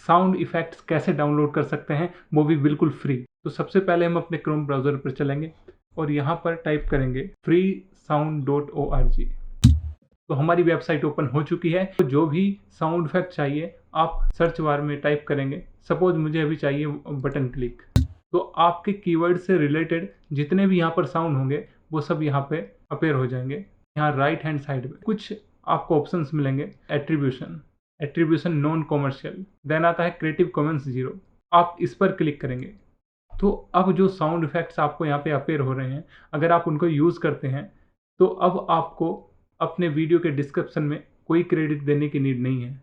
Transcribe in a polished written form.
Sound effects कैसे download कर सकते हैं, वो भी बिल्कुल फ्री। तो सबसे पहले हम अपने क्रोम ब्राउज़र पर चलेंगे और यहाँ पर टाइप करेंगे freesound.org। तो हमारी वेबसाइट ओपन हो चुकी है। तो जो भी साउंड इफेक्ट चाहिए आप सर्च बार में टाइप करेंगे। सपोज मुझे अभी चाहिए बटन क्लिक, तो आपके कीवर्ड से रिलेटेड जितने भी यहाँ पर साउंड होंगे वो सब यहाँ पे अपेयर हो जाएंगे। यहाँ राइट हैंड साइड में कुछ आपको ऑप्शंस मिलेंगे। एट्रीब्यूशन नॉन कॉमर्शियल, देन आता है क्रिएटिव कॉमन्स 0। आप इस पर क्लिक करेंगे तो अब जो साउंड इफेक्ट्स आपको यहाँ पे अपेयर हो रहे हैं, अगर आप उनको यूज़ करते हैं तो अब आपको अपने वीडियो के डिस्क्रिप्शन में कोई क्रेडिट देने की नीड नहीं है।